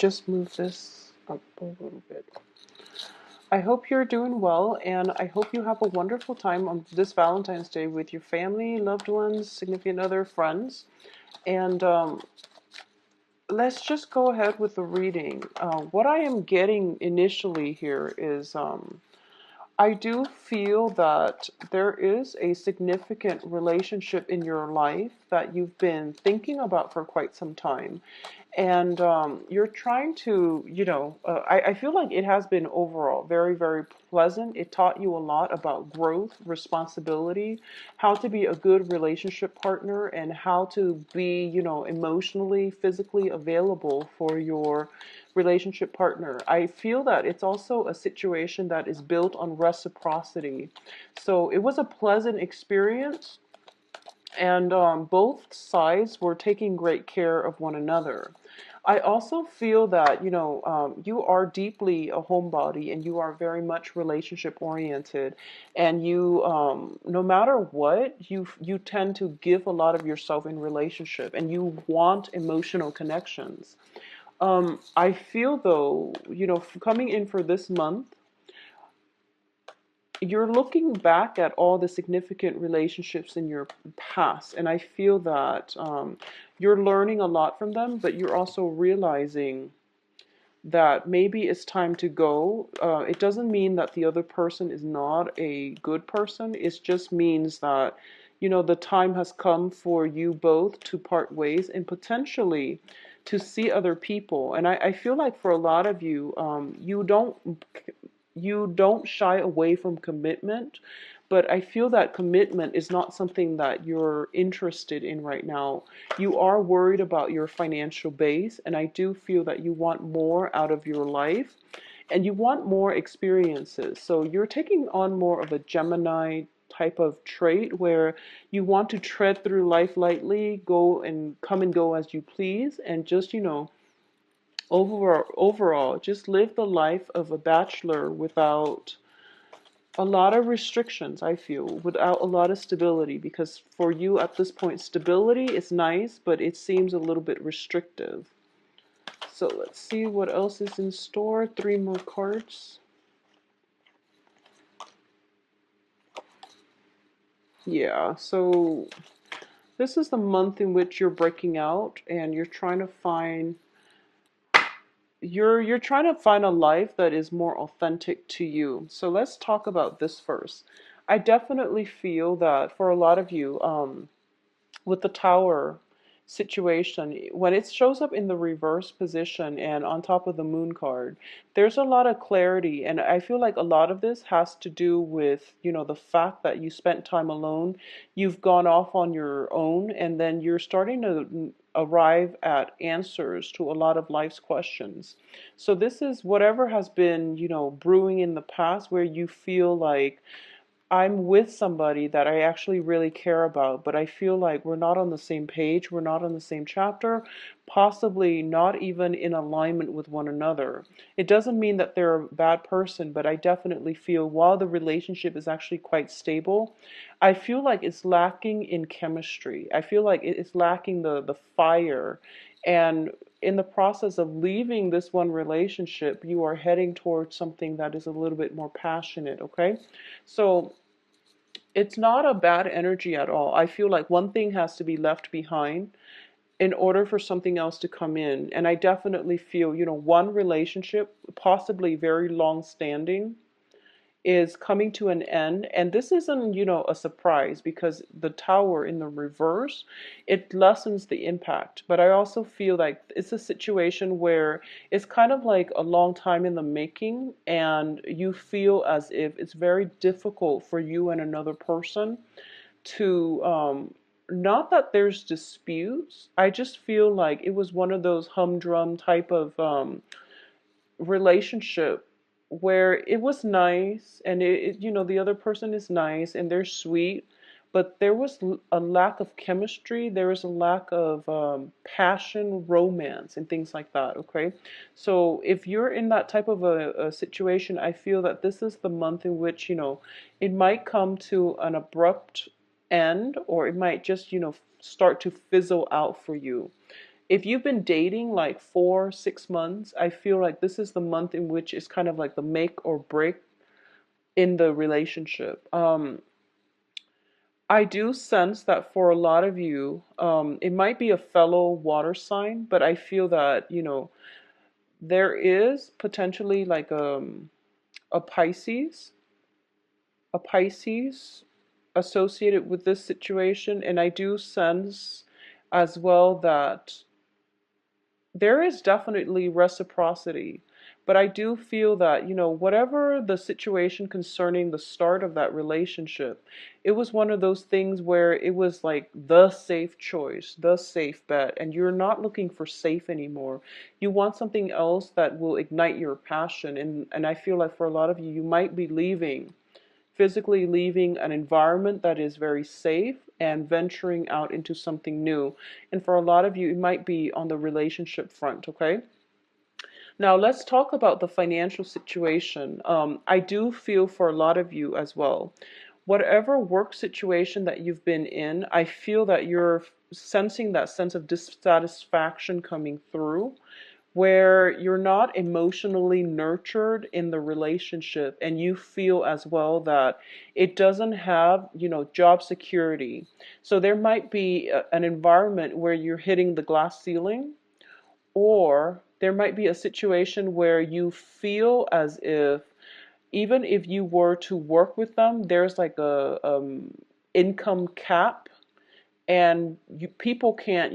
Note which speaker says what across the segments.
Speaker 1: just move this up a little bit. I hope you're doing well, and I hope you have a wonderful time on this Valentine's Day with your family, loved ones, significant other, friends. And let's just go ahead with the reading. What I am getting initially here is I do feel that there is a significant relationship in your life that you've been thinking about for quite some time. And you're trying to, I feel like it has been overall very, very pleasant. It taught you a lot about growth, responsibility, how to be a good relationship partner, and how to be, emotionally, physically available for your relationship partner. I feel that it's also a situation that is built on reciprocity. So it was a pleasant experience, and both sides were taking great care of one another. I also feel that you are deeply a homebody and you are very much relationship oriented, and you no matter what you tend to give a lot of yourself in relationship, and you want emotional connections. I feel though, coming in for this month, you're looking back at all the significant relationships in your past, and I feel that you're learning a lot from them, but you're also realizing that maybe it's time to go. It doesn't mean that the other person is not a good person. It just means that, the time has come for you both to part ways and potentially to see other people. And I feel like for a lot of you, you don't shy away from commitment, but I feel that commitment is not something that you're interested in right now. You are worried about your financial base, and I do feel that you want more out of your life and you want more experiences. So you're taking on more of a Gemini type of trait where you want to tread through life lightly, go and come and go as you please, and just, overall, just live the life of a bachelor without a lot of restrictions, I feel, without a lot of stability. Because for you at this point, stability is nice, but it seems a little bit restrictive. So let's see what else is in store. Three more cards. Yeah, so this is the month in which you're breaking out and you're trying to find a life that is more authentic to you. So let's talk about this first. I definitely feel that for a lot of you, with the tower situation, when it shows up in the reverse position and on top of the moon card, there's a lot of clarity. And I feel like a lot of this has to do with, the fact that you spent time alone. You've gone off on your own, and then you're starting to arrive at answers to a lot of life's questions. So this is whatever has been, brewing in the past, where you feel like I'm with somebody that I actually really care about, but I feel like we're not on the same page, we're not on the same chapter, possibly not even in alignment with one another. It doesn't mean that they're a bad person, but I definitely feel while the relationship is actually quite stable, I feel like it's lacking in chemistry. I feel like it's lacking the fire. And in the process of leaving this one relationship, you are heading towards something that is a little bit more passionate, okay? So it's not a bad energy at all. I feel like one thing has to be left behind in order for something else to come in. And I definitely feel, one relationship, possibly very long standing, is coming to an end. And this isn't, a surprise, because the tower in the reverse, it lessens the impact. But I also feel like it's a situation where it's kind of like a long time in the making, and you feel as if it's very difficult for you and another person to, not that there's disputes. I just feel like it was one of those humdrum type of relationship where it was nice, and the other person is nice and they're sweet, but there was a lack of chemistry, there was a lack of passion, romance, and things like that, okay? So if you're in that type of a situation, I feel that this is the month in which, it might come to an abrupt end, or it might just, start to fizzle out for you. If you've been dating like 4, 6 months, I feel like this is the month in which it's kind of like the make or break in the relationship. I do sense that for a lot of you, it might be a fellow water sign, but I feel that, there is potentially like a Pisces, a Pisces associated with this situation. And I do sense as well that there is definitely reciprocity. But I do feel that, whatever the situation concerning the start of that relationship, it was one of those things where it was like the safe choice, the safe bet, and you're not looking for safe anymore. You want something else that will ignite your passion. And I feel like for a lot of you, you might be physically leaving an environment that is very safe and venturing out into something new. And for a lot of you, it might be on the relationship front, okay? Now, let's talk about the financial situation. I do feel for a lot of you as well. Whatever work situation that you've been in, I feel that you're sensing that sense of dissatisfaction coming through, where you're not emotionally nurtured in the relationship, and you feel as well that it doesn't have, job security. So there might be an environment where you're hitting the glass ceiling, or there might be a situation where you feel as if even if you were to work with them, there's like a income cap, and people can't,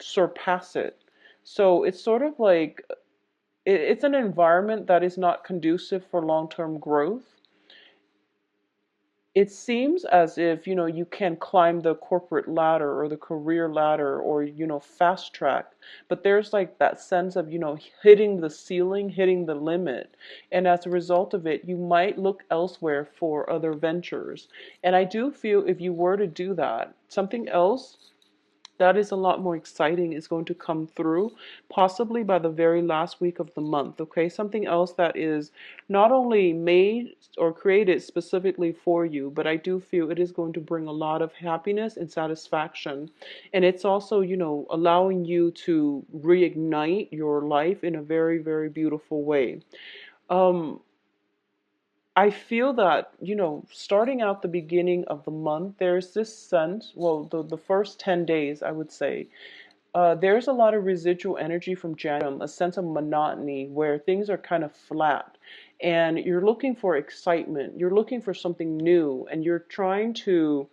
Speaker 1: surpass it. So it's sort of like it's an environment that is not conducive for long-term growth. It seems as if, you can climb the corporate ladder or the career ladder, or, fast track, but there's like that sense of, hitting the ceiling, hitting the limit. And as a result of it, you might look elsewhere for other ventures. And I do feel if you were to do that, something else that is a lot more exciting is going to come through, possibly by the very last week of the month. Okay, something else that is not only made or created specifically for you, but I do feel it is going to bring a lot of happiness and satisfaction. And it's also, allowing you to reignite your life in a very, very beautiful way. um I feel that, starting out the beginning of the month, there's this sense, well, the first 10 days, I would say, there's a lot of residual energy from January, a sense of monotony where things are kind of flat. And you're looking for excitement, you're looking for something new, and you're trying to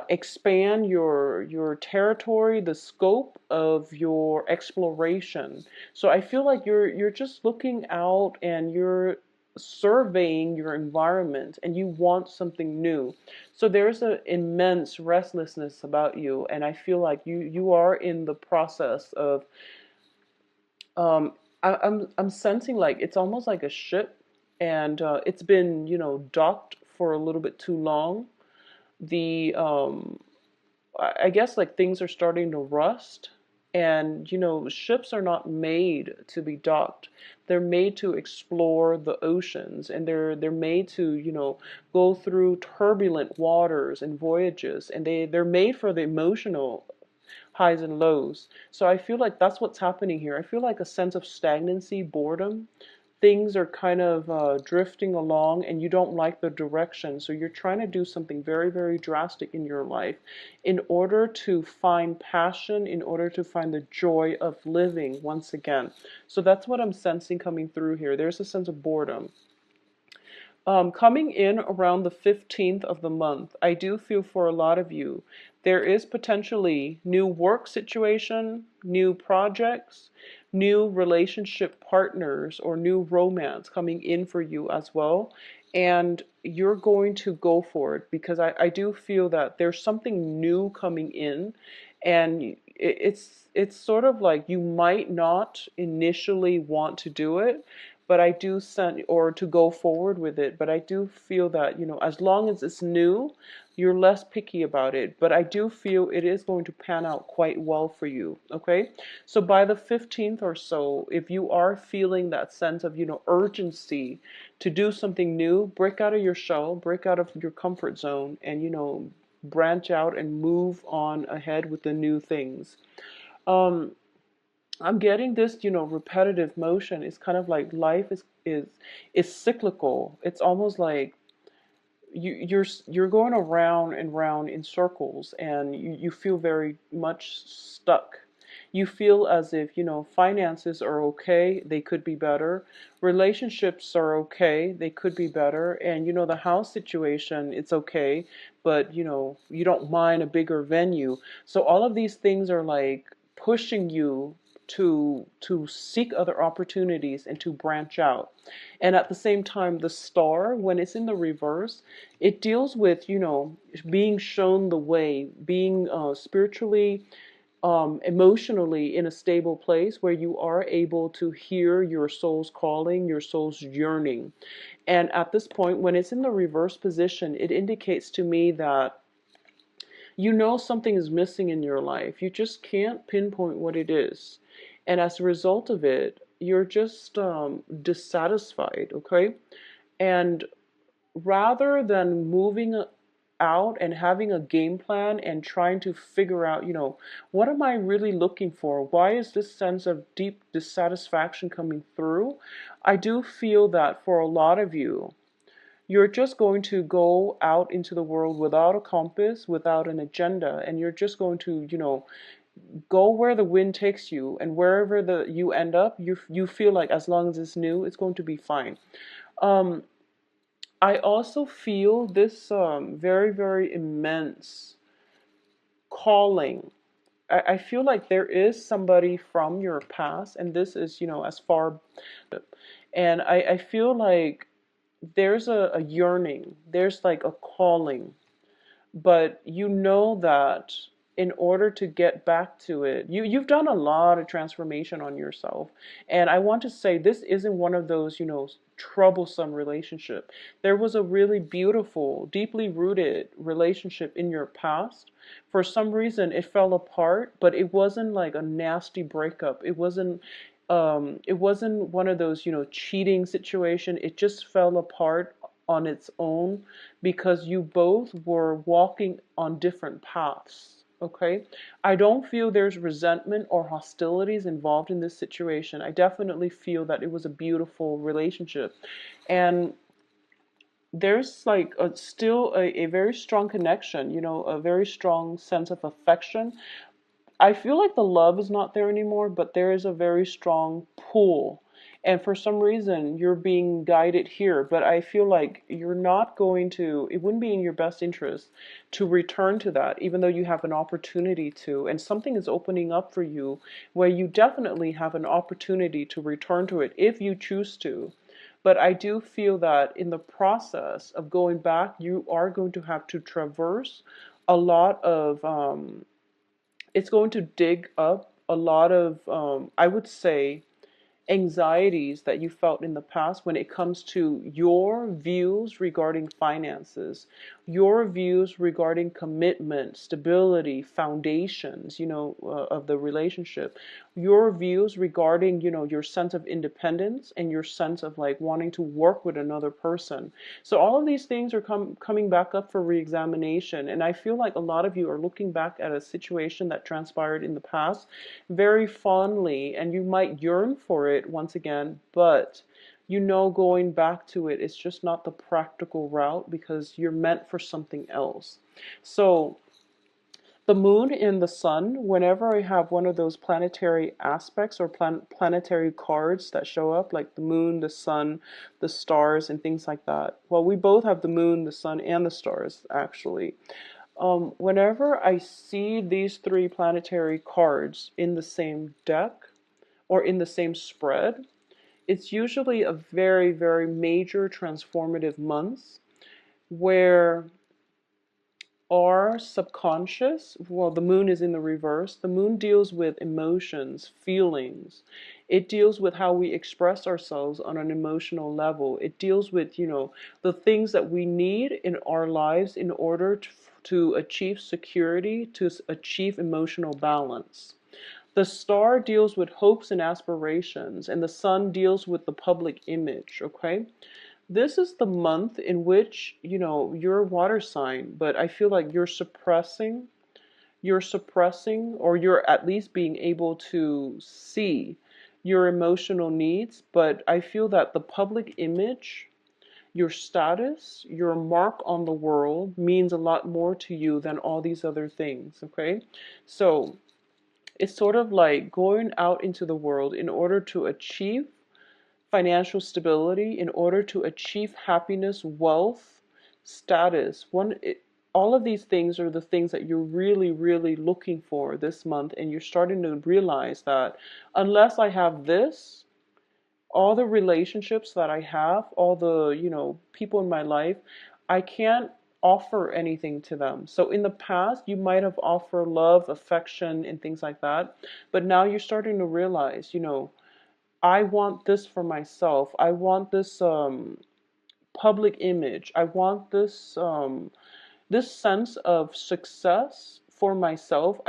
Speaker 1: expand your territory, the scope of your exploration. So I feel like you're just looking out and you're surveying your environment, and you want something new. So there's an immense restlessness about you, and I feel like you are in the process of I'm sensing like it's almost like a ship, and it's been, docked for a little bit too long. The I guess like things are starting to rust, and ships are not made to be docked. They're made to explore the oceans, and they're made to, go through turbulent waters and voyages, and they're made for the emotional highs and lows. So I feel like that's what's happening here. I feel like a sense of stagnancy, boredom. Things are kind of drifting along, and you don't like the direction. So you're trying to do something very, very drastic in your life in order to find passion, in order to find the joy of living once again. So that's what I'm sensing coming through here. There's a sense of boredom. Coming in around the 15th of the month, I do feel for a lot of you, there is potentially new work situation, new projects, new relationship partners, or new romance coming in for you as well. And you're going to go for it, because I do feel that there's something new coming in, and it's sort of like you might not initially want to do it, but I do send or to go forward with it. But I do feel that, as long as it's new, you're less picky about it. But I do feel it is going to pan out quite well for you. Okay. So by the 15th or so, if you are feeling that sense of, urgency to do something new, break out of your shell, break out of your comfort zone, and, branch out and move on ahead with the new things. Um, I'm getting this, repetitive motion. It's kind of like life is cyclical. It's almost like you're going around and round in circles, and you feel very much stuck. You feel as if, finances are okay, they could be better. Relationships are okay, they could be better. And the house situation, it's okay, but you don't mind a bigger venue. So all of these things are like pushing you to seek other opportunities and to branch out. And at the same time, the star, when it's in the reverse, it deals with, being shown the way, being spiritually, emotionally in a stable place where you are able to hear your soul's calling, your soul's yearning. And at this point, when it's in the reverse position, it indicates to me that something is missing in your life. You just can't pinpoint what it is. And as a result of it, you're just dissatisfied, okay? And rather than moving out and having a game plan and trying to figure out, what am I really looking for? Why is this sense of deep dissatisfaction coming through? I do feel that for a lot of you, you're just going to go out into the world without a compass, without an agenda, and you're just going to, go where the wind takes you, and wherever you end up, you feel like as long as it's new, it's going to be fine. Um, I also feel this very, very immense calling. I feel like there is somebody from your past, and this is, as far, and I feel like there's a yearning, there's like a calling, but that in order to get back to it, you've done a lot of transformation on yourself. And I want to say this isn't one of those, troublesome relationship. There was a really beautiful, deeply rooted relationship in your past. For some reason it fell apart, but it wasn't like a nasty breakup. It wasn't one of those, cheating situation. It just fell apart on its own because you both were walking on different paths. Okay? I don't feel there's resentment or hostilities involved in this situation. I definitely feel that it was a beautiful relationship. And there's like still a very strong connection, a very strong sense of affection. I feel like the love is not there anymore, but there is a very strong pull. And for some reason, you're being guided here. But I feel like you're not going to, it wouldn't be in your best interest to return to that, even though you have an opportunity to. And something is opening up for you where you definitely have an opportunity to return to it if you choose to. But I do feel that in the process of going back, you are going to have to traverse a lot of, it's going to dig up a lot of, I would say, anxieties that you felt in the past when it comes to your views regarding finances, your views regarding commitment, stability, foundations, of the relationship, your views regarding, your sense of independence and your sense of like wanting to work with another person. So all of these things are coming back up for reexamination. And I feel like a lot of you are looking back at a situation that transpired in the past very fondly, and you might yearn for it once again, but going back to it is just not the practical route because you're meant for something else. So the moon and the sun, whenever I have one of those planetary aspects or planetary cards that show up, like the moon, the sun, the stars, and things like that. Well, we both have the moon, the sun, and the stars, actually. Whenever I see these three planetary cards in the same deck or in the same spread, it's usually a very, very major transformative month where our subconscious, well, the moon is in the reverse. The moon deals with emotions, feelings. It deals with how we express ourselves on an emotional level. It deals with, the things that we need in our lives in order to achieve security, to achieve emotional balance. The star deals with hopes and aspirations, and the sun deals with the public image, okay? This is the month in which, you're a water sign, but I feel like you're suppressing you're suppressing, or you're at least being able to see your emotional needs. But I feel that the public image, your status, your mark on the world means a lot more to you than all these other things, okay? So it's sort of like going out into the world in order to achieve financial stability, in order to achieve happiness, wealth, status. All of these things are the things that you're really, really looking for this month, and you're starting to realize that unless I have this, all the relationships that I have, all the, people in my life, I can't offer anything to them. So in the past, you might have offered love, affection, and things like that. But now you're starting to realize, I want this for myself. I want this public image. I want this sense of success for myself.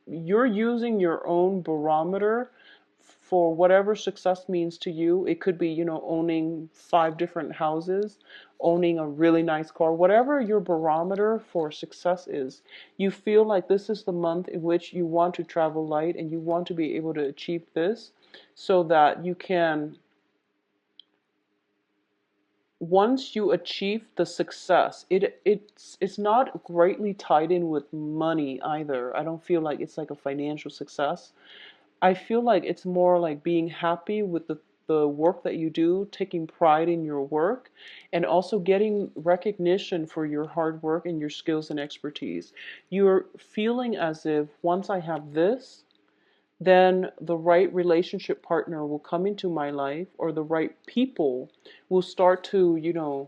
Speaker 1: You're using your own barometer for whatever success means to you. It could be, owning 5 different houses, owning a really nice car, whatever your barometer for success is. You feel like this is the month in which you want to travel light and you want to be able to achieve this so that you can, once you achieve the success, it's not greatly tied in with money either. I don't feel like it's like a financial success. I feel like it's more like being happy with the work that you do, taking pride in your work, and also getting recognition for your hard work and your skills and expertise. You're feeling as if once I have this, then the right relationship partner will come into my life, or the right people will start to,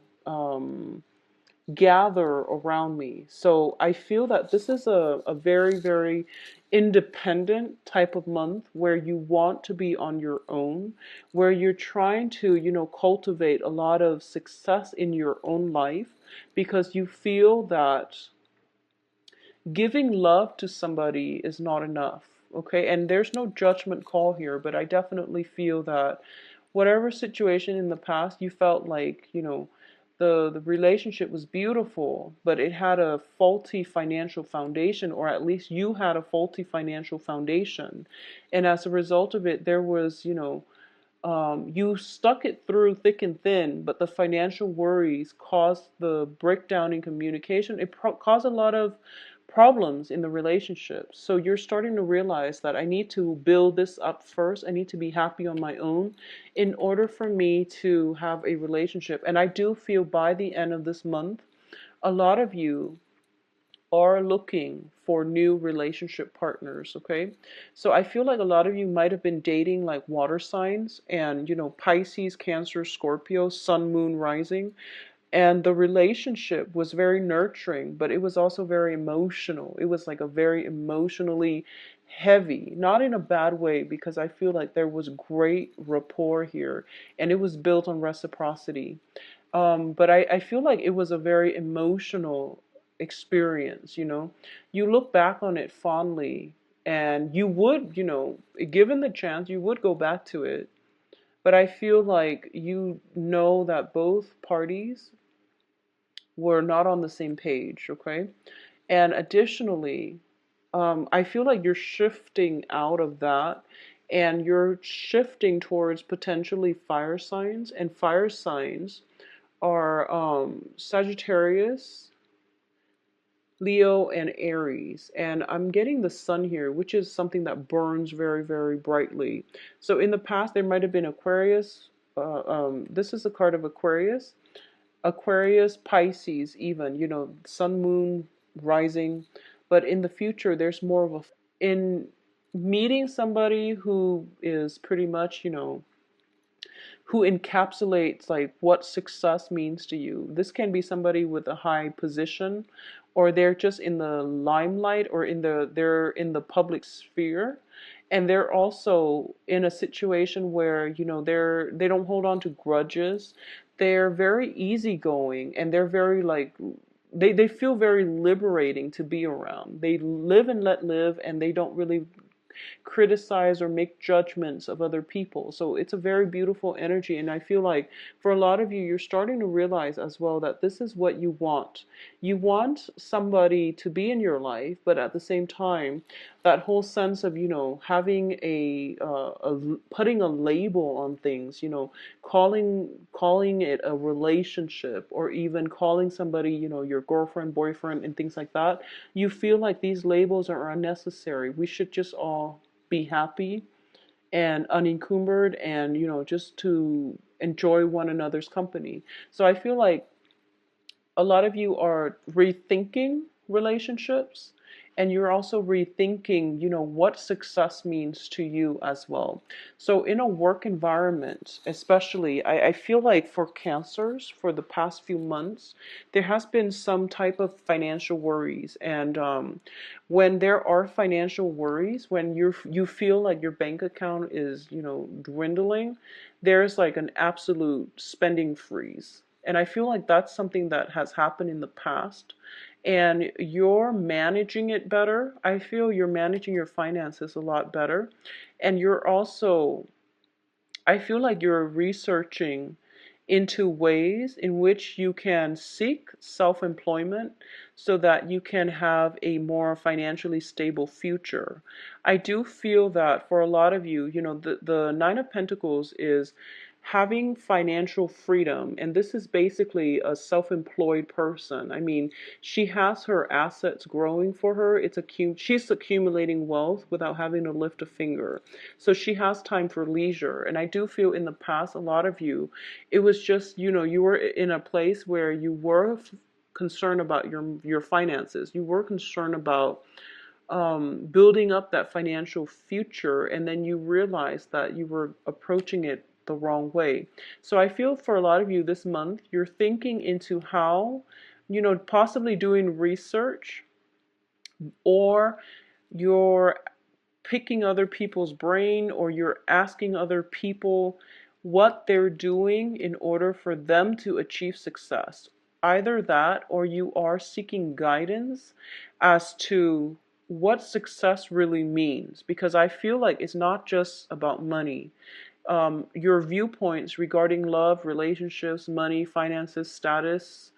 Speaker 1: gather around me. So I feel that this is a very, very independent type of month where you want to be on your own, where you're trying to, cultivate a lot of success in your own life because you feel that giving love to somebody is not enough. Okay, and there's no judgment call here, but I definitely feel that whatever situation in the past you felt like, the relationship was beautiful, but it had a faulty financial foundation, or at least you had a faulty financial foundation. And as a result of it, there was, you stuck it through thick and thin, but the financial worries caused the breakdown in communication. It caused a lot of problems in the relationship. So you're starting to realize that I need to build this up first. I need to be happy on my own in order for me to have a relationship. And I do feel by the end of this month, a lot of you are looking for new relationship partners, okay? So I feel like a lot of you might have been dating like water signs and, Pisces, Cancer, Scorpio, Sun, Moon, Rising. And the relationship was very nurturing, but it was also very emotional. It was like a very emotionally heavy, not in a bad way, because I feel like there was great rapport here and it was built on reciprocity. But I feel like it was a very emotional experience, You look back on it fondly and you would, given the chance, you would go back to it. But I feel like you know that both parties were not on the same page, okay? And additionally, I feel like you're shifting out of that and you're shifting towards potentially fire signs, and fire signs are Sagittarius, Leo, and Aries. And I'm getting the sun here, which is something that burns very, very brightly. So in the past, there might have been Aquarius. This is a card of Aquarius. Aquarius, Pisces, even, sun, moon, rising. But in the future, there's more of in meeting somebody who is pretty much, who encapsulates like what success means to you. This can be somebody with a high position, or they're just in the limelight, or they're in the public sphere, and they're also in a situation where, they don't hold on to grudges. They're very easygoing and they're very like they feel very liberating to be around. They live and let live, and they don't really criticize or make judgments of other people. So it's a very beautiful energy. And I feel like for a lot of you, you're starting to realize as well that this is what you want. You want somebody to be in your life, but at the same time, that whole sense of, having putting a label on things, calling it a relationship, or even calling somebody, your girlfriend, boyfriend, and things like that. You feel like these labels are unnecessary. We should just all be happy and unencumbered, and just to enjoy one another's company. So I feel like a lot of you are rethinking relationships, and you're also rethinking, what success means to you as well. So in a work environment, especially, I feel like for cancers, for the past few months, there has been some type of financial worries. And when there are financial worries, when you feel like your bank account is, dwindling, there's like an absolute spending freeze. And I feel like that's something that has happened in the past. And you're managing it better. I feel you're managing your finances a lot better. And you're also, I feel like you're researching into ways in which you can seek self-employment so that you can have a more financially stable future. I do feel that for a lot of you, the Nine of Pentacles is having financial freedom, and this is basically a self-employed person. I mean, she has her assets growing for her. She's accumulating wealth without having to lift a finger. So she has time for leisure. And I do feel in the past, a lot of you, it was just, you were in a place where you were concerned about your finances. You were concerned about building up that financial future, and then you realized that you were approaching it the wrong way. So I feel for a lot of you this month, you're thinking into how, possibly doing research, or you're picking other people's brain, or you're asking other people what they're doing in order for them to achieve success. Either that, or you are seeking guidance as to what success really means, because I feel like it's not just about money. Your viewpoints regarding love, relationships, money, finances, status,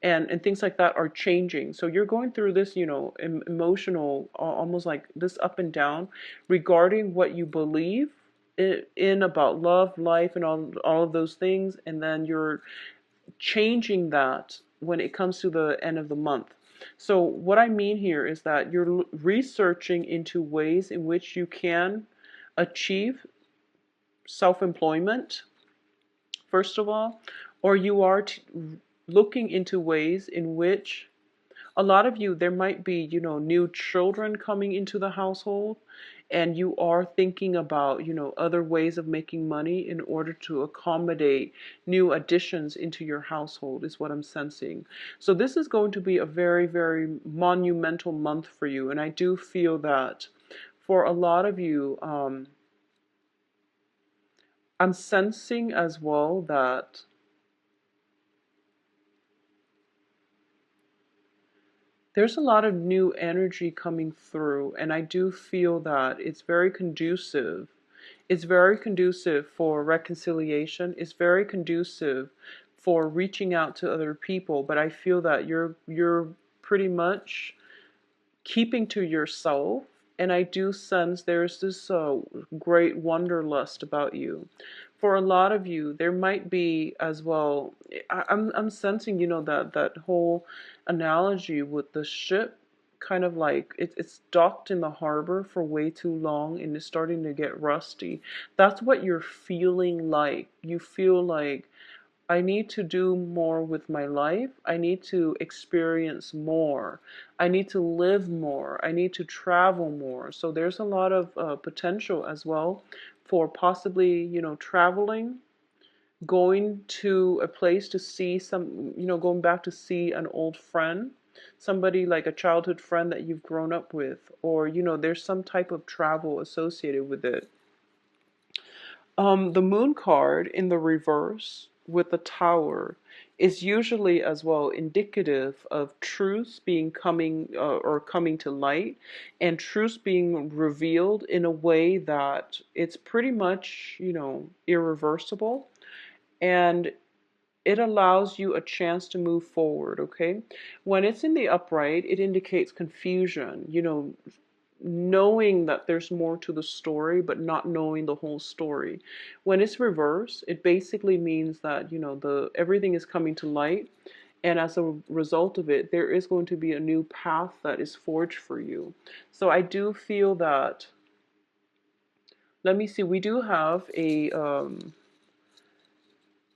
Speaker 1: and things like that are changing. So you're going through this, emotional, almost like this up and down regarding what you believe in about love, life, and all of those things, and then you're changing that when it comes to the end of the month. So what I mean here is that you're researching into ways in which you can achieve self-employment, first of all, or you are looking into ways in which a lot of you, there might be, new children coming into the household, and you are thinking about, other ways of making money in order to accommodate new additions into your household, is what I'm sensing. So this is going to be a very, very monumental month for you. And I do feel that for a lot of you, I'm sensing as well that there's a lot of new energy coming through, and I do feel that it's very conducive. It's very conducive for reconciliation. It's very conducive for reaching out to other people, but I feel that you're pretty much keeping to yourself, and I do sense there's this great wanderlust about you. For a lot of you, there might be as well. I'm sensing, that whole analogy with the ship, kind of like it's docked in the harbor for way too long and it's starting to get rusty. That's what you're feeling like. You feel like, I need to do more with my life. I need to experience more. I need to live more. I need to travel more. So there's a lot of potential as well for possibly, traveling, going to a place to see going back to see an old friend, somebody like a childhood friend that you've grown up with, or, there's some type of travel associated with it. The moon card in the reverse with the tower is usually as well indicative of truths being coming or coming to light, and truths being revealed in a way that it's pretty much, irreversible, and it allows you a chance to move forward, okay? When it's in the upright, it indicates confusion, knowing that there's more to the story, but not knowing the whole story. When it's reversed, it basically means that, the everything is coming to light, and as a result of it, there is going to be a new path that is forged for you. So I do feel that, let me see, we do have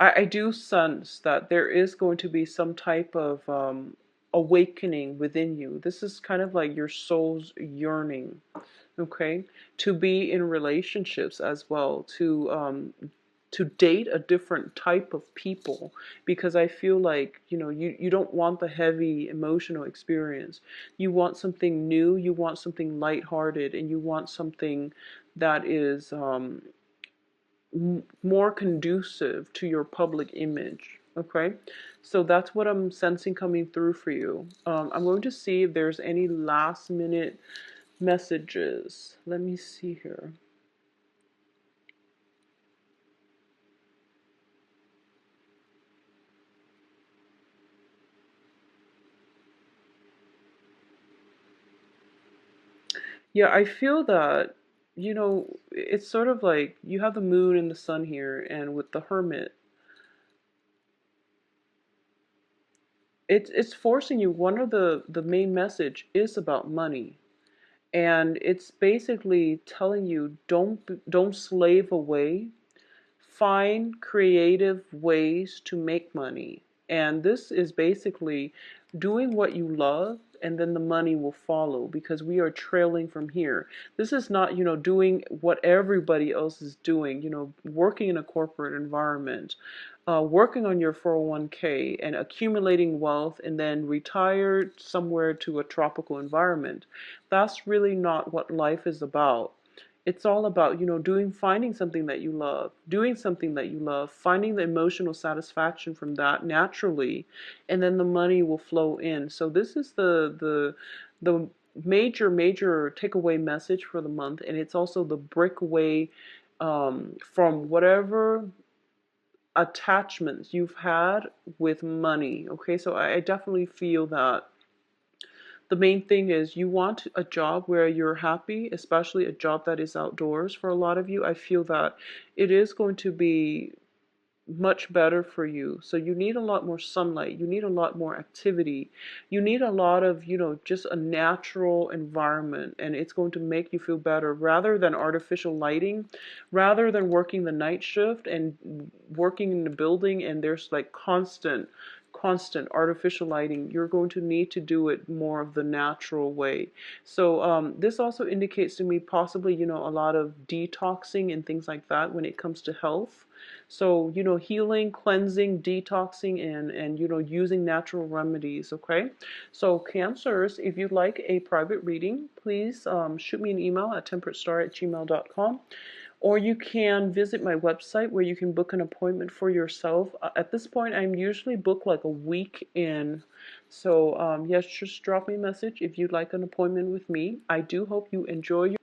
Speaker 1: I do sense that there is going to be some type of awakening within you. This is kind of like your soul's yearning, okay, to be in relationships as well, to date a different type of people, because I feel like, you don't want the heavy emotional experience. You want something new, you want something lighthearted, and you want something that is more conducive to your public image. Okay, so that's what I'm sensing coming through for you. I'm going to see if there's any last minute messages. Let me see here. Yeah, I feel that, it's sort of like you have the moon and the sun here, and with the hermit, it's forcing you. One of the main message is about money, and it's basically telling you, don't slave away, find creative ways to make money. And this is basically doing what you love, and then the money will follow, because we are trailing from here. This is not, doing what everybody else is doing, working in a corporate environment, working on your 401k and accumulating wealth and then retire somewhere to a tropical environment. That's really not what life is about. It's all about, finding something that you love, doing something that you love, finding the emotional satisfaction from that naturally, and then the money will flow in. So this is the major takeaway message for the month, and it's also the breakaway from whatever attachments you've had with money. Okay, so I definitely feel that the main thing is you want a job where you're happy, especially a job that is outdoors. For a lot of you, I feel that it is going to be much better for you. So you need a lot more sunlight, you need a lot more activity, you need a lot of, just a natural environment, and it's going to make you feel better rather than artificial lighting, rather than working the night shift and working in the building and there's like constant artificial lighting. You're going to need to do it more of the natural way. So this also indicates to me possibly, a lot of detoxing and things like that when it comes to health. So, healing, cleansing, detoxing, and using natural remedies, okay? So, Cancers, if you'd like a private reading, please shoot me an email at temperatestar@gmail.com. Or you can visit my website where you can book an appointment for yourself. At this point, I'm usually booked like a week in. So, yes, just drop me a message if you'd like an appointment with me. I do hope you enjoy your